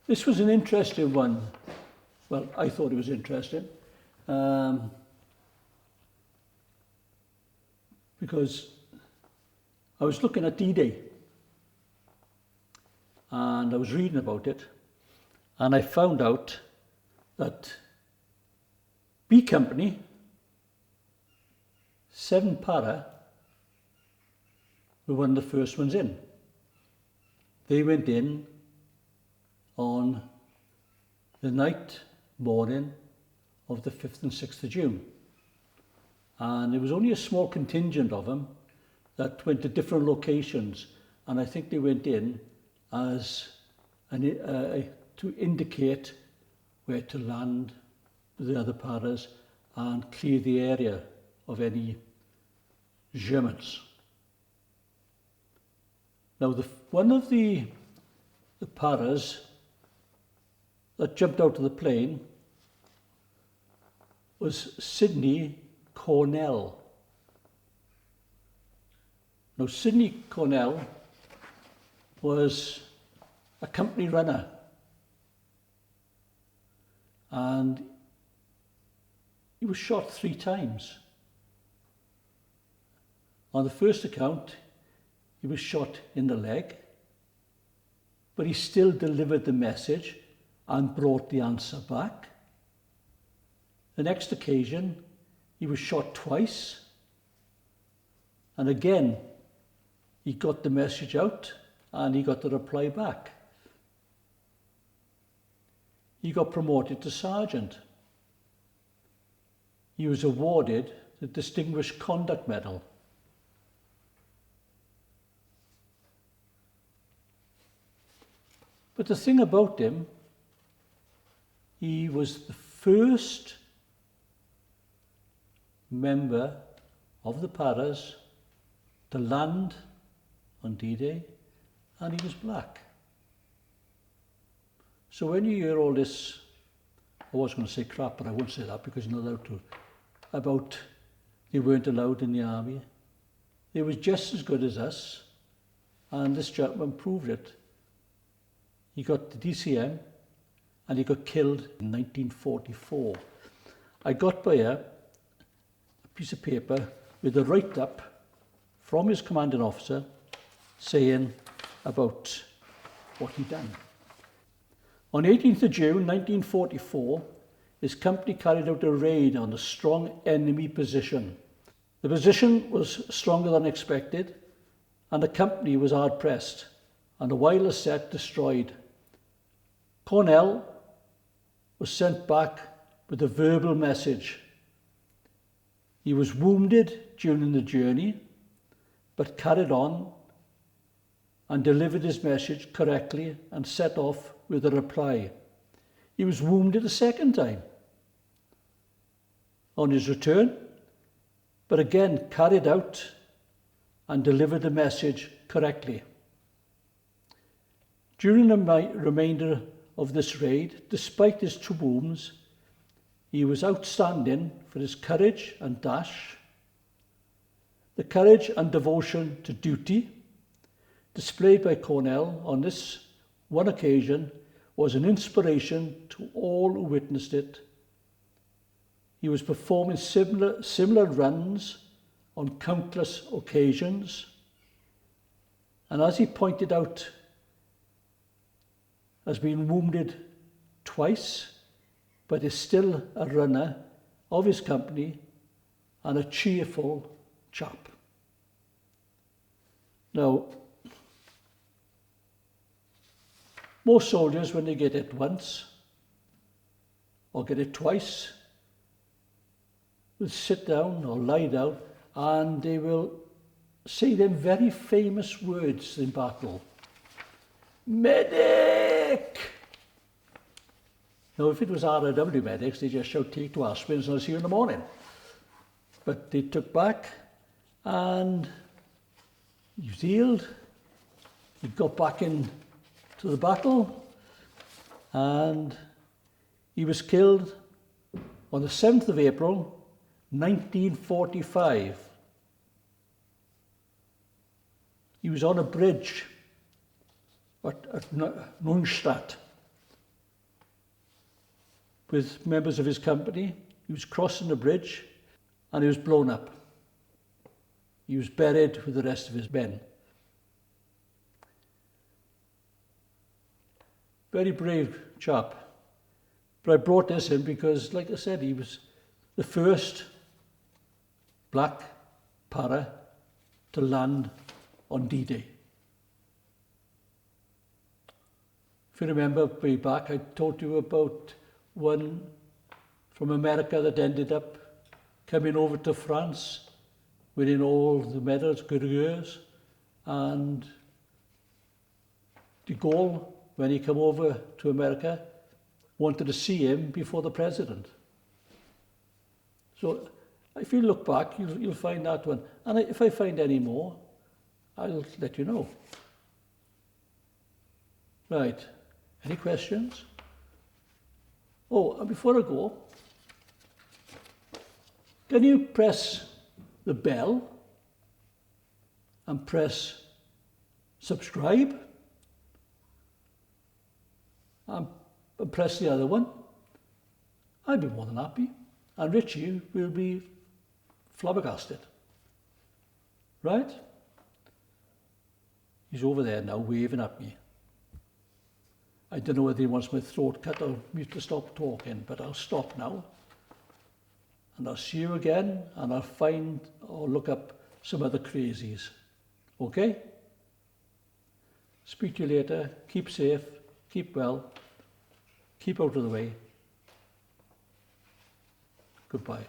This was an interesting one. Well, I thought it was interesting because I was looking at D-Day and I was reading about it, and I found out that B Company, 7 Para, were one of the first ones in. They went in on the morning of the 5th and 6th of June. And there was only a small contingent of them that went to different locations, and I think they went in as to indicate where to land with the other paras and clear the area of any Germans. Now, one of the paras that jumped out of the plane was Sidney Cornell. Now, Sidney Cornell was a company runner, and he was shot 3 times. On the first account, he was shot in the leg, but he still delivered the message and brought the answer back. The next occasion, he was shot twice, and again, he got the message out and he got the reply back. He got promoted to sergeant. He was awarded the Distinguished Conduct Medal. But the thing about him, he was the first member of the Paras to land on D-Day, and he was black. So when you hear all this, I was going to say crap, but I won't say that because you're not allowed to, about they weren't allowed in the army, they was just as good as us, and this gentleman proved it. He got the DCM and he got killed in 1944. I got by a piece of paper with a write-up from his commanding officer saying about what he'd done. On 18th of June 1944, his company carried out a raid on a strong enemy position. The position was stronger than expected, and the company was hard-pressed, and the wireless set destroyed. Cornell was sent back with a verbal message. He was wounded during the journey, but carried on and delivered his message correctly and set off with a reply. He was wounded a second time on his return, but again carried out and delivered the message correctly. During the remainder of this raid, despite his 2 wounds, he was outstanding for his courage and dash. The courage and devotion to duty displayed by Cornell on this one occasion was an inspiration to all who witnessed it. He was performing similar runs on countless occasions, and as he pointed out, has been wounded twice, but is still a runner of his company and a cheerful chap. Now, most soldiers, when they get it once or get it twice, will sit down or lie down and they will say them very famous words in battle. Medic! Now, if it was RAW medics, they just shout, take 2 aspirins and I'll see you in the morning. But they took back and he was healed. He got back into the battle and he was killed on the 7th of April, 1945. He was on a bridge at Nunstadt, with members of his company. He was crossing the bridge and he was blown up. He was buried with the rest of his men. Very brave chap. But I brought this in because, like I said, he was the first black para to land on D-Day. If you remember way back, I told you about one from America that ended up coming over to France, winning all the medals, coureurs, and de Gaulle, when he came over to America, wanted to see him before the president. So if you look back, you'll find that one. And if I find any more, I'll let you know. Right, any questions? Oh, and before I go, can you press the bell and press subscribe and press the other one? I'd be more than happy. And Richie will be flabbergasted. Right? He's over there now waving at me. I don't know whether he wants my throat cut or me to stop talking, but I'll stop now. And I'll see you again, and I'll find or look up some other crazies. Okay? Speak to you later. Keep safe. Keep well. Keep out of the way. Goodbye.